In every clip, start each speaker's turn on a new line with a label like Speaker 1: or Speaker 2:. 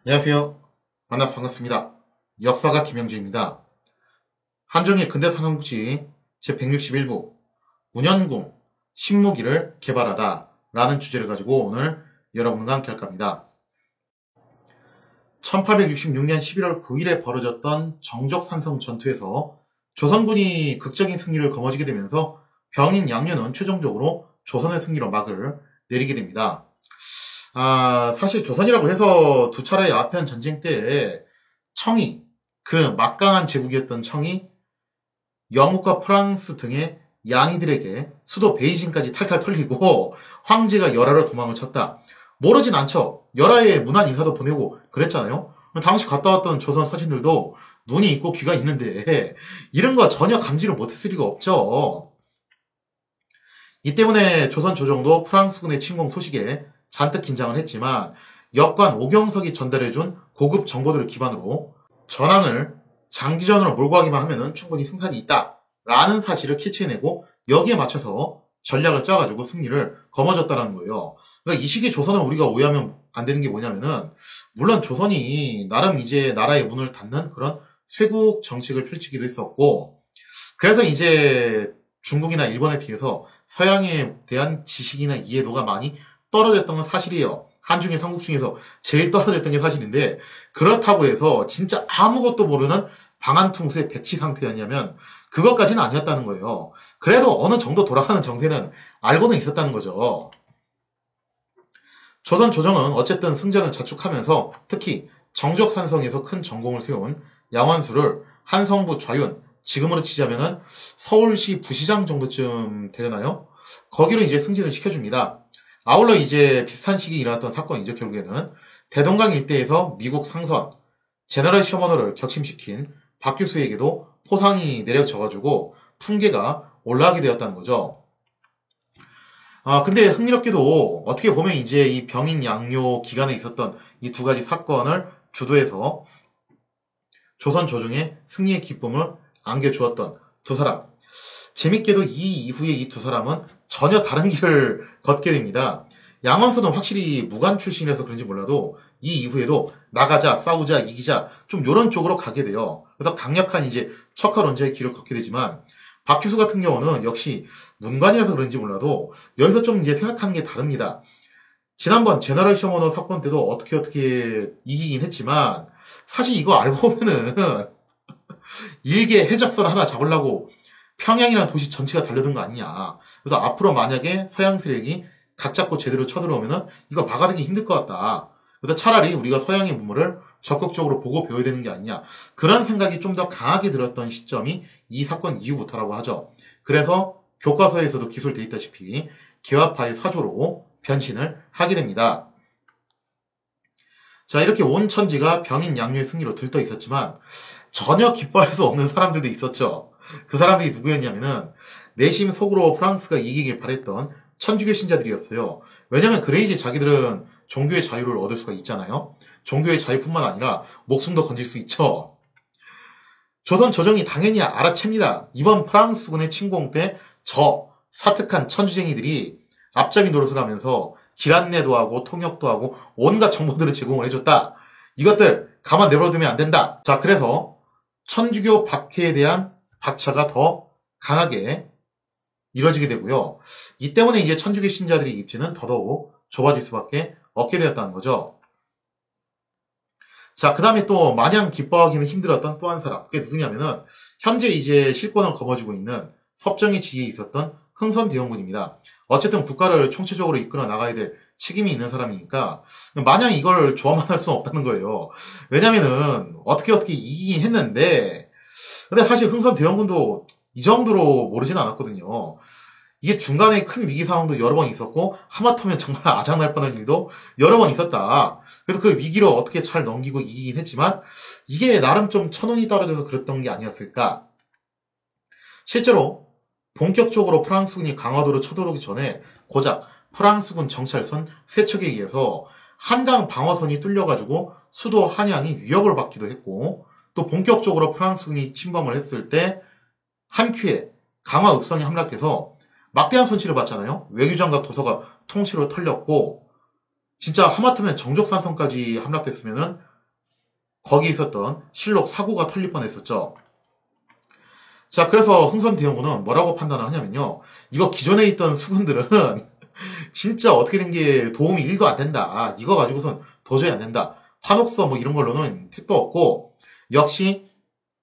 Speaker 1: 안녕하세요. 만나서 반갑습니다. 역사가 김영주입니다. 한중일 근대산업국지 제161부 운현궁 신무기를 개발하다 라는 주제를 가지고 오늘 여러분과 함께 할 겁니다. 1866년 11월 9일에 벌어졌던 정적산성 전투에서 조선군이 극적인 승리를 거머쥐게 되면서 병인 양류는 최종적으로 조선의 승리로 막을 내리게 됩니다. 사실 조선이라고 해서 두 차례의 아편 전쟁 때 청이, 그 막강한 제국이었던 청이 영국과 프랑스 등의 양이들에게 수도 베이징까지 탈탈 털리고 황제가 열하로 도망을 쳤다. 모르진 않죠. 열하에 문안 인사도 보내고 그랬잖아요. 당시 갔다 왔던 조선 서신들도 눈이 있고 귀가 있는데 이런 거 전혀 감지를 못했을 리가 없죠. 이 때문에 조선 조정도 프랑스군의 침공 소식에 잔뜩 긴장을 했지만 역관 오경석이 전달해준 고급 정보들을 기반으로 전황을 장기전으로 몰고 가기만 하면 충분히 승산이 있다라는 사실을 캐치해내고 여기에 맞춰서 전략을 짜가지고 승리를 거머쥐었다는 거예요. 그러니까 이 시기 조선을 우리가 오해하면 안 되는 게 뭐냐면은 물론 조선이 나름 이제 나라의 문을 닫는 그런 쇄국 정책을 펼치기도 했었고 그래서 이제 중국이나 일본에 비해서 서양에 대한 지식이나 이해도가 많이 떨어졌던 건 사실이에요. 한중일 삼국 중에서 제일 떨어졌던 게 사실인데 그렇다고 해서 진짜 아무것도 모르는 방한퉁수의 백치 상태였냐면 그것까지는 아니었다는 거예요. 그래도 어느 정도 돌아가는 정세는 알고는 있었다는 거죠. 조선 조정은 어쨌든 승전을 자축하면서 특히 정적산성에서 큰 전공을 세운 양원수를 한성부 좌윤, 지금으로 치자면은 서울시 부시장 정도쯤 되려나요? 거기로 이제 승진을 시켜줍니다. 아울러 이제 비슷한 시기에 일어났던 사건이죠. 결국에는 대동강 일대에서 미국 상선 제너럴 셔머너를 격침시킨 박규수에게도 포상이 내려져가지고 풍계가 올라가게 되었다는 거죠. 근데 흥미롭게도 어떻게 보면 이제 이 병인 양요 기간에 있었던 이 두 가지 사건을 주도해서 조선 조정의 승리의 기쁨을 안겨주었던 두 사람. 재밌게도 이 이후에 이 두 사람은 전혀 다른 길을 걷게 됩니다. 양원서는 확실히 무관 출신이라서 그런지 몰라도 이 이후에도 나가자, 싸우자, 이기자 좀 이런 쪽으로 가게 돼요. 그래서 강력한 이제 척화론자의 길을 걷게 되지만 박규수 같은 경우는 역시 문관이라서 그런지 몰라도 여기서 좀 이제 생각하는 게 다릅니다. 지난번 제너럴 셔머너 사건 때도 어떻게 이기긴 했지만 사실 이거 알고 보면은 일개 해적선 하나 잡으려고 평양이라는 도시 전체가 달려든 거 아니냐. 그래서 앞으로 만약에 서양 세력이 각 잡고 제대로 쳐들어오면은 이거 막아내기 힘들 것 같다. 그래서 차라리 우리가 서양의 문물을 적극적으로 보고 배워야 되는 게 아니냐. 그런 생각이 좀 더 강하게 들었던 시점이 이 사건 이후부터라고 하죠. 그래서 교과서에서도 기술되어 있다시피 개화파의 사조로 변신을 하게 됩니다. 자, 이렇게 온 천지가 병인 양류의 승리로 들떠 있었지만 전혀 기뻐할 수 없는 사람들도 있었죠. 그 사람들이 누구였냐면은 내심 속으로 프랑스가 이기길 바랬던 천주교 신자들이었어요. 왜냐면 그래야지 자기들은 종교의 자유를 얻을 수가 있잖아요. 종교의 자유뿐만 아니라 목숨도 건질 수 있죠. 조선 조정이 당연히 알아챕니다. 이번 프랑스군의 침공 때 저 사특한 천주쟁이들이 앞잡이 노릇을 하면서 길 안내도 하고 통역도 하고 온갖 정보들을 제공을 해줬다. 이것들 가만 내버려두면 안 된다. 자, 그래서 천주교 박해에 대한 박차가 더 강하게 이루어지게 되고요. 이 때문에 이제 천주교 신자들의 입지는 더더욱 좁아질 수밖에 없게 되었다는 거죠. 자, 그 다음에 또 마냥 기뻐하기는 힘들었던 또 한 사람. 그게 누구냐면은 현재 이제 실권을 거머쥐고 있는 섭정의 지위에 있었던 흥선대원군입니다. 어쨌든 국가를 총체적으로 이끌어 나가야 될 책임이 있는 사람이니까 마냥 이걸 좋아만 할 수는 없다는 거예요. 왜냐면은 어떻게 이기긴 했는데 근데 사실 흥선대원군도 이 정도로 모르진 않았거든요. 이게 중간에 큰 위기 상황도 여러 번 있었고 하마터면 정말 아작날 뻔한 일도 여러 번 있었다. 그래서 그 위기를 어떻게 잘 넘기고 이기긴 했지만 이게 나름 좀 천운이 떨어져서 그랬던 게 아니었을까. 실제로 본격적으로 프랑스군이 강화도로 쳐들어오기 전에 고작 프랑스군 정찰선 3척에 의해서 한강 방어선이 뚫려가지고 수도 한양이 위협을 받기도 했고 또 본격적으로 프랑스군이 침범을 했을 때 한 큐에 강화 읍성이 함락돼서 막대한 손실을 봤잖아요. 외교장과 도서가 통째로 털렸고 진짜 하마터면 정족산성까지 함락됐으면은 거기 있었던 실록 사고가 털릴 뻔했었죠. 자, 그래서 흥선대원군은 뭐라고 판단을 하냐면요. 이거 기존에 있던 수군들은 진짜 어떻게 된 게 도움이 1도 안 된다. 이거 가지고선 도저히 안 된다. 판옥서 뭐 이런 걸로는 택도 없고, 역시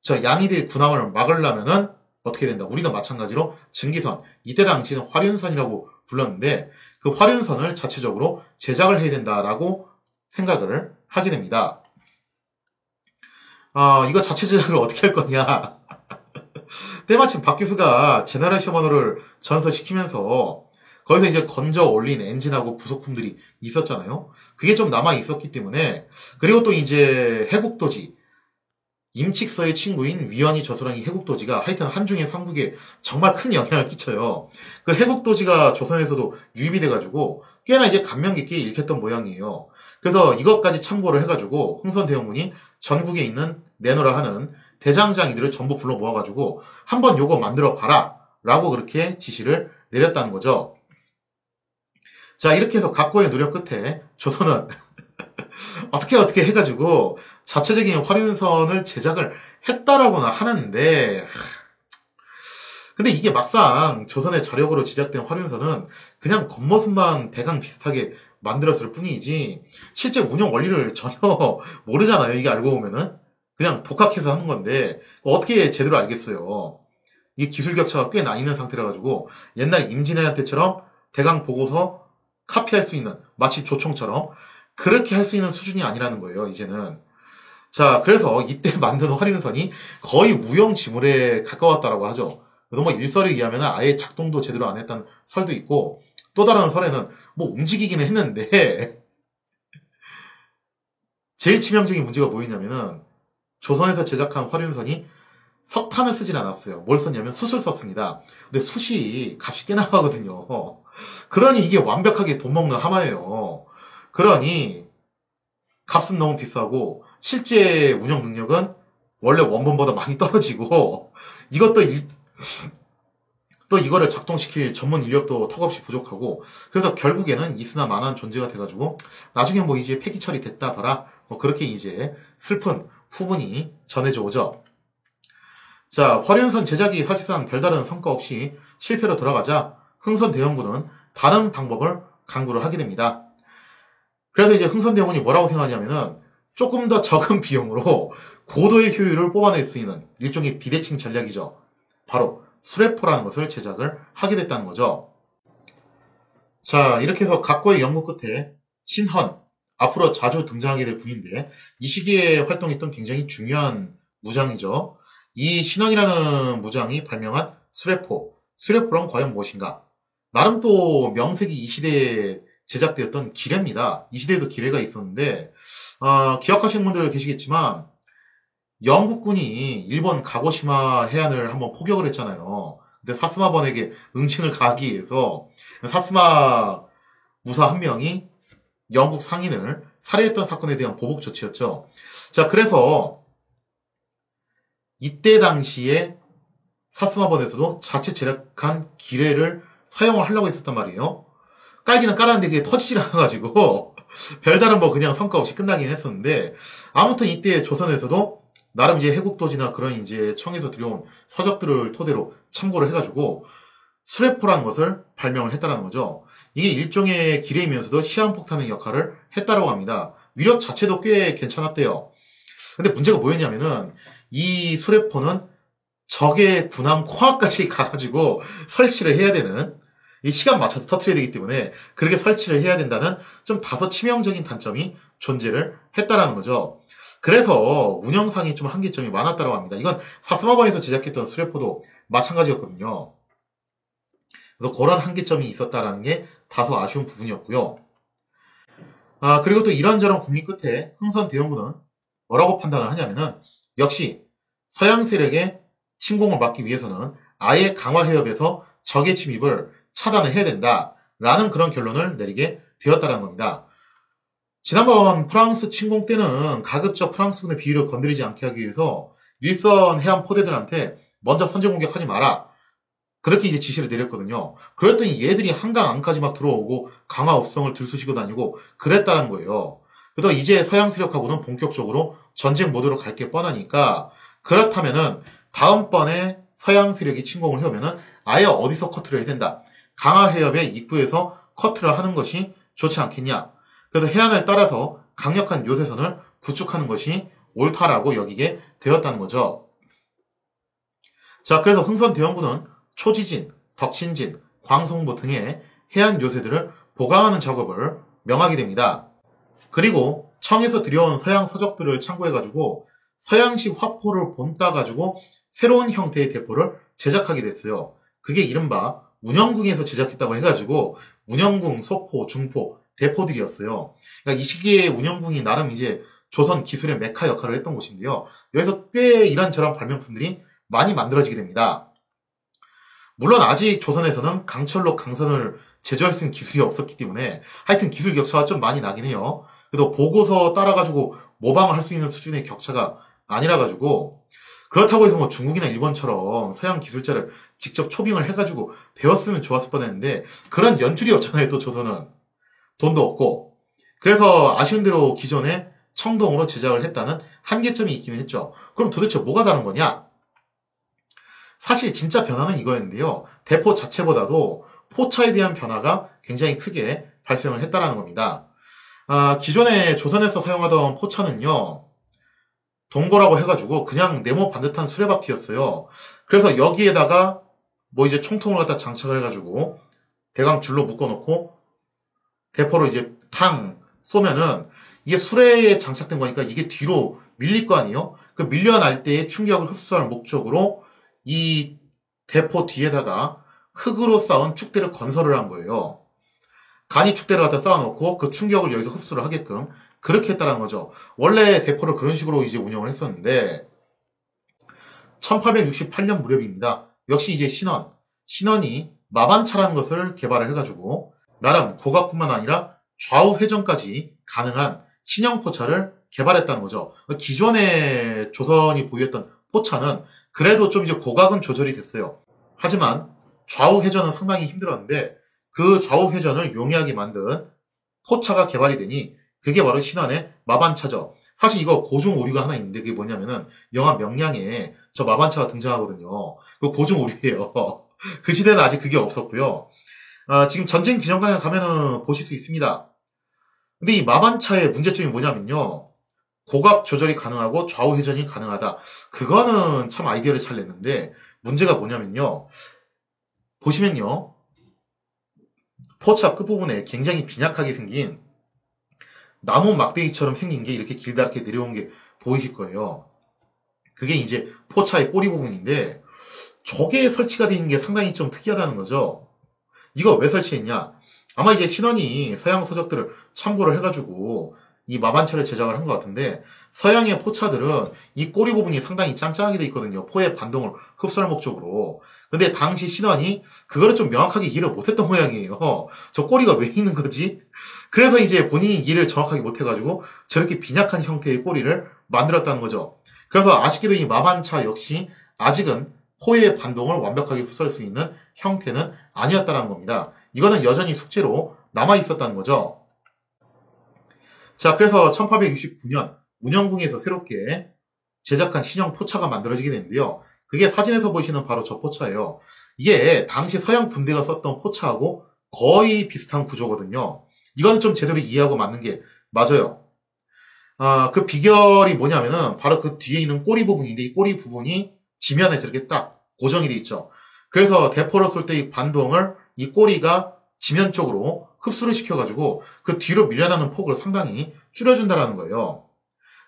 Speaker 1: 저 양이들 군함을 막으려면은 어떻게 된다. 우리도 마찬가지로 증기선, 이때 당시는 화륜선이라고 불렀는데 그 화륜선을 자체적으로 제작을 해야 된다라고 생각을 하게 됩니다. 이거 자체 제작을 어떻게 할 거냐. 때마침 박 교수가 제너레이션 언어를 전설시키면서 거기서 이제 건져 올린 엔진하고 부속품들이 있었잖아요. 그게 좀 남아 있었기 때문에, 그리고 또 이제 해국도지, 임칙서의 친구인 위원이 저수랑이 해국도지가 하여튼 한중의 삼국에 정말 큰 영향을 끼쳐요. 그 해국도지가 조선에서도 유입이 돼가지고 꽤나 이제 감명 깊게 읽혔던 모양이에요. 그래서 이것까지 참고를 해가지고 흥선대원군이 전국에 있는 내노라 하는 대장장이들을 전부 불러 모아가지고 한번 요거 만들어 봐라 라고 그렇게 지시를 내렸다는 거죠. 자, 이렇게 해서 각고의 노력 끝에 조선은 어떻게 해가지고 자체적인 화륜선을 제작을 했다라고는 하는데, 근데 이게 막상 조선의 자력으로 제작된 화륜선은 그냥 겉모습만 대강 비슷하게 만들었을 뿐이지 실제 운영 원리를 전혀 모르잖아요. 이게 알고 보면은 그냥 독학해서 하는 건데 어떻게 제대로 알겠어요. 이 기술 격차가 꽤 나 있는 상태라 가지고 옛날 임진왜란 때처럼 대강 보고서 카피할 수 있는, 마치 조총처럼 그렇게 할 수 있는 수준이 아니라는 거예요, 이제는. 자, 그래서 이때 만든 화륜선이 거의 무용지물에 가까웠다라고 하죠. 그래서 뭐 일설에 의하면 아예 작동도 제대로 안 했다는 설도 있고, 또 다른 설에는 뭐 움직이기는 했는데 제일 치명적인 문제가 뭐였냐면은 조선에서 제작한 화륜선이 석탄을 쓰진 않았어요. 뭘 썼냐면 숯을 썼습니다. 근데 숯이 값이 꽤 나가거든요. 그러니 이게 완벽하게 돈 먹는 하마예요. 그러니 값은 너무 비싸고 실제 운영 능력은 원래 원본보다 많이 떨어지고 또 이거를 작동시킬 전문 인력도 턱없이 부족하고, 그래서 결국에는 있으나 마나한 존재가 돼가지고 나중에 뭐 이제 폐기 처리됐다더라 뭐 그렇게 이제 슬픈 후문이 전해져 오죠. 자, 화륜선 제작이 사실상 별다른 성과 없이 실패로 돌아가자 흥선대원군은 다른 방법을 강구를 하게 됩니다. 그래서 이제 흥선대원군이 뭐라고 생각하냐면은 조금 더 적은 비용으로 고도의 효율을 뽑아낼 수 있는 일종의 비대칭 전략이죠. 바로 수레포라는 것을 제작을 하게 됐다는 거죠. 자, 이렇게 해서 각고의 연구 끝에 신헌, 앞으로 자주 등장하게 될 분인데 이 시기에 활동했던 굉장히 중요한 무장이죠. 이 신헌이라는 무장이 발명한 수레포란 과연 무엇인가? 나름 또 명색이 이 시대에 제작되었던 기뢰입니다. 이 시대에도 기뢰가 있었는데 기억하시는 분들 계시겠지만 영국군이 일본 가고시마 해안을 한번 포격을 했잖아요. 근데 사스마번에게 응징을 가하기 위해서 사스마 무사 한 명이 영국 상인을 살해했던 사건에 대한 보복 조치였죠. 자, 그래서 이때 당시에 사스마번에서도 자체 제작한 기뢰를 사용을 하려고 했었단 말이에요. 깔기는 깔았는데 그게 터지질 않아가지고 별다른 뭐 그냥 성과 없이 끝나긴 했었는데, 아무튼 이때 조선에서도 나름 이제 해국도지나 그런 이제 청에서 들여온 서적들을 토대로 참고를 해가지고 수레포라는 것을 발명을 했다라는 거죠. 이게 일종의 기뢰이면서도 시한폭탄의 역할을 했다라고 합니다. 위력 자체도 꽤 괜찮았대요. 근데 문제가 뭐였냐면은 이 수레포는 적의 군함 코앞까지 가가지고 설치를 해야 되는, 이 시간 맞춰서 터트려야 되기 때문에 그렇게 설치를 해야 된다는 좀 다소 치명적인 단점이 존재를 했다라는 거죠. 그래서 운영상이 좀 한계점이 많았다고 합니다. 이건 사스마번에서 제작했던 수레포도 마찬가지였거든요. 그래서 그런 한계점이 있었다라는 게 다소 아쉬운 부분이었고요. 그리고 또 이런저런 고민 끝에 흥선대원군은 뭐라고 판단을 하냐면은 역시 서양 세력의 침공을 막기 위해서는 아예 강화해협에서 적의 침입을 차단을 해야 된다라는 그런 결론을 내리게 되었다는 겁니다. 지난번 프랑스 침공 때는 가급적 프랑스군의 비위를 건드리지 않게 하기 위해서 일선 해안 포대들한테 먼저 선제 공격하지 마라, 그렇게 이제 지시를 내렸거든요. 그랬더니 얘들이 한강 안까지 막 들어오고 강화 옥성을 들쑤시고 다니고 그랬다는 거예요. 그래서 이제 서양 세력하고는 본격적으로 전쟁 모드로 갈 게 뻔하니까 그렇다면은 다음번에 서양 세력이 침공을 해오면은 아예 어디서 커트를 해야 된다. 강화 해협의 입구에서 커트를 하는 것이 좋지 않겠냐. 그래서 해안을 따라서 강력한 요새선을 구축하는 것이 옳다라고 여기게 되었다는 거죠. 자, 그래서 흥선대원군은 초지진, 덕신진, 광송부 등의 해안 요새들을 보강하는 작업을 명하게 됩니다. 그리고 청에서 들여온 서양 서적들을 참고해가지고 서양식 화포를 본따가지고 새로운 형태의 대포를 제작하게 됐어요. 그게 이른바 운영궁에서 제작했다고 해가지고 운영궁, 소포, 중포, 대포들이었어요. 그러니까 이 시기에 운영궁이 나름 이제 조선 기술의 메카 역할을 했던 곳인데요. 여기서 꽤 이런저런 발명품들이 많이 만들어지게 됩니다. 물론 아직 조선에서는 강철로 강선을 제조할 수 있는 기술이 없었기 때문에 하여튼 기술 격차가 좀 많이 나긴 해요. 그래도 보고서 따라가지고 모방을 할 수 있는 수준의 격차가 아니라가지고 그렇다고 해서 뭐 중국이나 일본처럼 서양 기술자를 직접 초빙을 해가지고 배웠으면 좋았을 뻔했는데 그런 연출이 없잖아요. 또 조선은 돈도 없고. 그래서 아쉬운 대로 기존에 청동으로 제작을 했다는 한계점이 있기는 했죠. 그럼 도대체 뭐가 다른 거냐? 사실 진짜 변화는 이거였는데요. 대포 자체보다도 포차에 대한 변화가 굉장히 크게 발생을 했다라는 겁니다. 기존에 조선에서 사용하던 포차는요. 동거라고 해가지고 그냥 네모 반듯한 수레바퀴였어요. 그래서 여기에다가 뭐 이제 총통을 갖다 장착을 해가지고 대강 줄로 묶어놓고 대포로 이제 탕 쏘면은 이게 수레에 장착된 거니까 이게 뒤로 밀릴 거 아니에요? 그 밀려날 때의 충격을 흡수할 목적으로 이 대포 뒤에다가 흙으로 쌓은 축대를 건설을 한 거예요. 간이 축대를 갖다 쌓아놓고 그 충격을 여기서 흡수를 하게끔 그렇게 했다는 거죠. 원래 대포를 그런 식으로 이제 운영을 했었는데 1868년 무렵입니다. 역시 이제 신원이 마반차라는 것을 개발을 해가지고 나름 고각뿐만 아니라 좌우 회전까지 가능한 신형 포차를 개발했다는 거죠. 기존의 조선이 보유했던 포차는 그래도 좀 이제 고각은 조절이 됐어요. 하지만 좌우 회전은 상당히 힘들었는데 그 좌우 회전을 용이하게 만든 포차가 개발이 되니 그게 바로 신원의 마반차죠. 사실 이거 고중 오류가 하나 있는데 그게 뭐냐면은 영화 명량에 저 마반차가 등장하거든요. 그거 고중 오류예요. 그 시대는 아직 그게 없었고요. 지금 전쟁 기념관에 가면은 보실 수 있습니다. 근데 이 마반차의 문제점이 뭐냐면요. 고각 조절이 가능하고 좌우 회전이 가능하다. 그거는 참 아이디어를 잘 냈는데 문제가 뭐냐면요. 보시면요. 포차 끝부분에 굉장히 빈약하게 생긴 나무 막대기처럼 생긴 게 이렇게 길다랗게 내려온 게 보이실 거예요. 그게 이제 포차의 꼬리 부분인데 저게 설치가 되어 있는 게 상당히 좀 특이하다는 거죠. 이거 왜 설치했냐? 아마 이제 신원이 서양 서적들을 참고를 해가지고 이 마반차를 제작을 한 것 같은데 서양의 포차들은 이 꼬리 부분이 상당히 짱짱하게 돼 있거든요. 포의 반동을 흡수할 목적으로. 근데 당시 신원이 그거를 좀 명확하게 이해를 못했던 모양이에요. 저 꼬리가 왜 있는 거지? 그래서 이제 본인이 이해를 정확하게 못해가지고 저렇게 빈약한 형태의 꼬리를 만들었다는 거죠. 그래서 아쉽게도 이 마반차 역시 아직은 포의 반동을 완벽하게 흡수할 수 있는 형태는 아니었다는 겁니다. 이거는 여전히 숙제로 남아 있었다는 거죠. 자, 그래서 1869년 운영궁에서 새롭게 제작한 신형 포차가 만들어지게 되는데요. 그게 사진에서 보시는 바로 저 포차예요. 이게 당시 서양 군대가 썼던 포차하고 거의 비슷한 구조거든요. 이거는 좀 제대로 이해하고 맞는 게 맞아요. 그 비결이 뭐냐면은 바로 그 뒤에 있는 꼬리 부분인데 이 꼬리 부분이 지면에 저렇게 딱 고정이 돼 있죠. 그래서 대포를 쏠 때 이 반동을 이 꼬리가 지면 쪽으로 흡수를 시켜가지고 그 뒤로 밀려나는 폭을 상당히 줄여준다라는 거예요.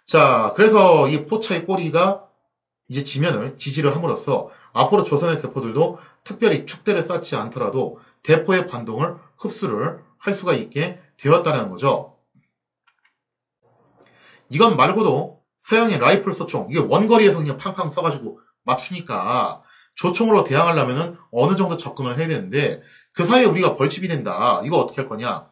Speaker 1: 자, 그래서 이 포차의 꼬리가 이제 지면을 지지를 함으로써 앞으로 조선의 대포들도 특별히 축대를 쌓지 않더라도 대포의 반동을 흡수를 할 수가 있게 되었다는 거죠. 이건 말고도 서양의 라이플 소총, 이게 원거리에서 그냥 팡팡 써가지고 맞추니까 조총으로 대항하려면은 어느 정도 접근을 해야 되는데 그 사이에 우리가 벌집이 된다. 이거 어떻게 할 거냐?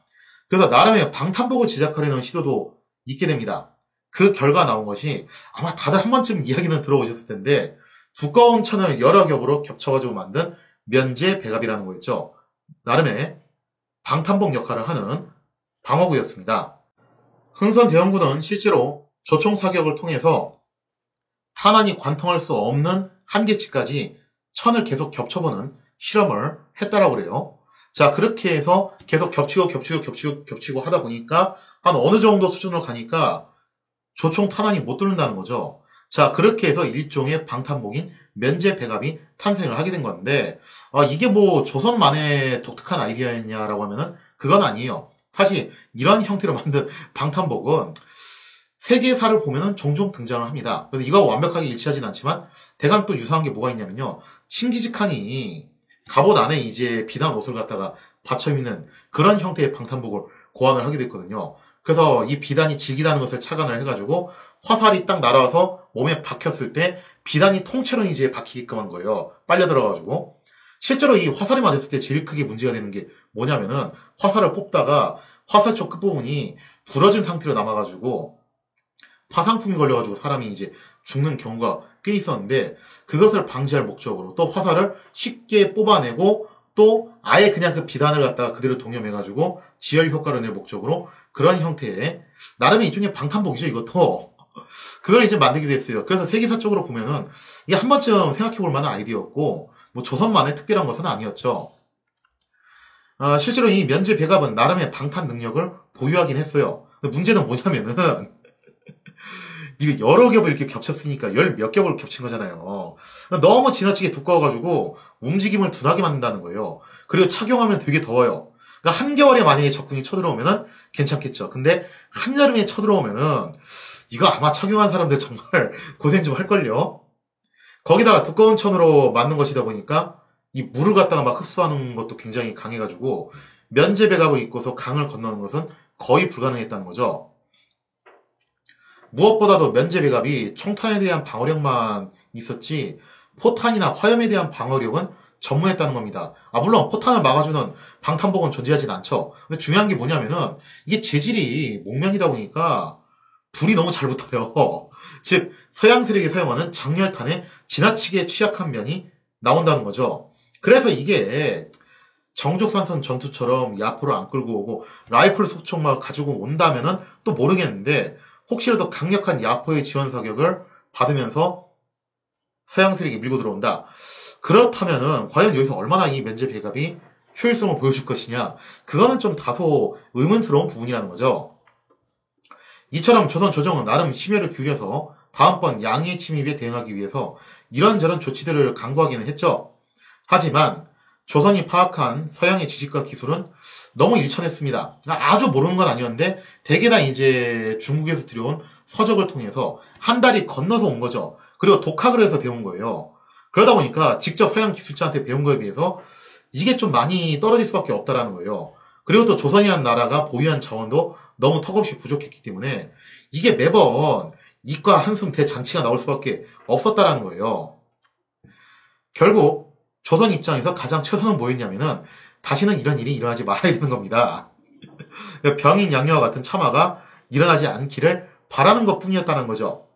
Speaker 1: 그래서 나름의 방탄복을 제작하려는 시도도 있게 됩니다. 그 결과 나온 것이 아마 다들 한 번쯤 이야기는 들어보셨을 텐데 두꺼운 천을 여러 겹으로 겹쳐가지고 만든 면제 배갑이라는 거였죠. 나름의 방탄복 역할을 하는 방어구였습니다. 흥선대원군은 실제로 조총 사격을 통해서 탄환이 관통할 수 없는 한계치까지 천을 계속 겹쳐보는 실험을 했다라고 그래요. 자, 그렇게 해서 계속 겹치고 하다 보니까 한 어느 정도 수준으로 가니까 조총 탄환이 못 뚫는다는 거죠. 자, 그렇게 해서 일종의 방탄복인 면제 배갑이 탄생을 하게 된 건데, 이게 뭐 조선만의 독특한 아이디어였냐라고 하면은 그건 아니에요. 사실 이런 형태로 만든 방탄복은 세계사를 보면은 종종 등장을 합니다. 그래서 이거 완벽하게 일치하진 않지만 대강 또 유사한 게 뭐가 있냐면요. 칭기즈칸이 갑옷 안에 이제 비단 옷을 갖다가 받쳐 입는 그런 형태의 방탄복을 고안을 하게 됐거든요. 그래서 이 비단이 질기다는 것을 착안을 해가지고 화살이 딱 날아와서 몸에 박혔을 때 비단이 통째로 이제 박히게끔 한 거예요. 빨려 들어가가지고. 실제로 이 화살이 맞았을 때 제일 크게 문제가 되는 게 뭐냐면은 화살을 뽑다가 화살촉 끝부분이 부러진 상태로 남아가지고 화상품이 걸려가지고 사람이 이제 죽는 경우가 꽤 있었는데 그것을 방지할 목적으로 또 화살을 쉽게 뽑아내고 또 아예 그냥 그 비단을 갖다가 그대로 동염해가지고 지열 효과를 낼 목적으로 그런 형태의 나름의 일종의 방탄복이죠 이것도. 그걸 이제 만들기도 했어요. 그래서 세계사 쪽으로 보면은 이게 한 번쯤 생각해볼 만한 아이디어였고 뭐 조선만의 특별한 것은 아니었죠. 실제로 이 면제 배갑은 나름의 방탄 능력을 보유하긴 했어요. 근데 문제는 뭐냐면은 이게 여러 겹을 이렇게 겹쳤으니까 열 몇 겹을 겹친 거잖아요. 너무 지나치게 두꺼워가지고 움직임을 둔하게 만든다는 거예요. 그리고 착용하면 되게 더워요. 그러니까 한겨울에 만약에 적군이 쳐들어오면은 괜찮겠죠. 근데 한여름에 쳐들어오면은 이거 아마 착용한 사람들 정말 고생 좀 할걸요. 거기다가 두꺼운 천으로 맞는 것이다 보니까 이 물을 갖다가 막 흡수하는 것도 굉장히 강해가지고 면제 배갑을 입고서 강을 건너는 것은 거의 불가능했다는 거죠. 무엇보다도 면제 배갑이 총탄에 대한 방어력만 있었지 포탄이나 화염에 대한 방어력은 전무했다는 겁니다. 물론 포탄을 막아주는 방탄복은 존재하진 않죠. 근데 중요한 게 뭐냐면은 이게 재질이 목면이다 보니까 불이 너무 잘 붙어요. 즉 서양 세력이 사용하는 장렬탄에 지나치게 취약한 면이 나온다는 거죠. 그래서 이게 정족산선 전투처럼 야포를 안 끌고 오고 라이플 속총만 가지고 온다면은 또 모르겠는데 혹시라도 강력한 야포의 지원 사격을 받으면서 서양 세력이 밀고 들어온다. 그렇다면은 과연 여기서 얼마나 이 면제 배갑이 효율성을 보여줄 것이냐. 그거는 좀 다소 의문스러운 부분이라는 거죠. 이처럼 조선 조정은 나름 심혈을 기울여서 다음번 양의 침입에 대응하기 위해서 이런저런 조치들을 강구하기는 했죠. 하지만 조선이 파악한 서양의 지식과 기술은 너무 일천했습니다. 아주 모르는 건 아니었는데 대개 다 이제 중국에서 들여온 서적을 통해서 한 달이 건너서 온 거죠. 그리고 독학을 해서 배운 거예요. 그러다 보니까 직접 서양 기술자한테 배운 거에 비해서 이게 좀 많이 떨어질 수밖에 없다라는 거예요. 그리고 또 조선이라는 나라가 보유한 자원도 너무 턱없이 부족했기 때문에 이게 매번 이과 한숨 대잔치가 나올 수밖에 없었다라는 거예요. 결국 조선 입장에서 가장 최선은 뭐였냐면은 다시는 이런 일이 일어나지 말아야 되는 겁니다. 병인 양요와 같은 참화가 일어나지 않기를 바라는 것뿐이었다는 거죠.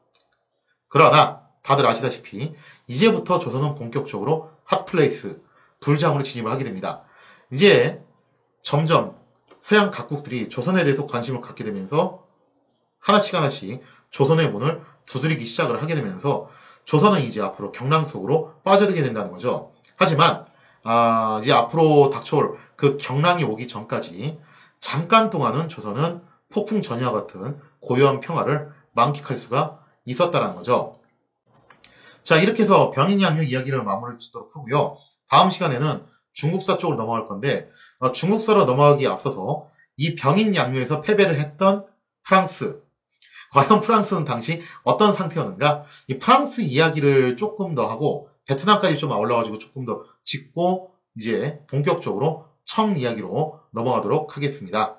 Speaker 1: 그러나 다들 아시다시피 이제부터 조선은 본격적으로 핫플레이스, 불장으로 진입을 하게 됩니다. 이제 점점 서양 각국들이 조선에 대해서 관심을 갖게 되면서 하나씩 조선의 문을 두드리기 시작을 하게 되면서 조선은 이제 앞으로 경랑 속으로 빠져들게 된다는 거죠. 하지만 이제 앞으로 닥쳐올 그 경랑이 오기 전까지 잠깐 동안은 조선은 폭풍 전야와 같은 고요한 평화를 만끽할 수가 있었다는 거죠. 자, 이렇게 해서 병인양요 이야기를 마무리를 짓도록 하고요. 다음 시간에는 중국사 쪽으로 넘어갈 건데 중국사로 넘어가기에 앞서서 이 병인양요에서 패배를 했던 프랑스, 과연 프랑스는 당시 어떤 상태였는가? 이 프랑스 이야기를 조금 더 하고 베트남까지 좀 올라가지고 조금 더 짚고 이제 본격적으로 청 이야기로 넘어가도록 하겠습니다.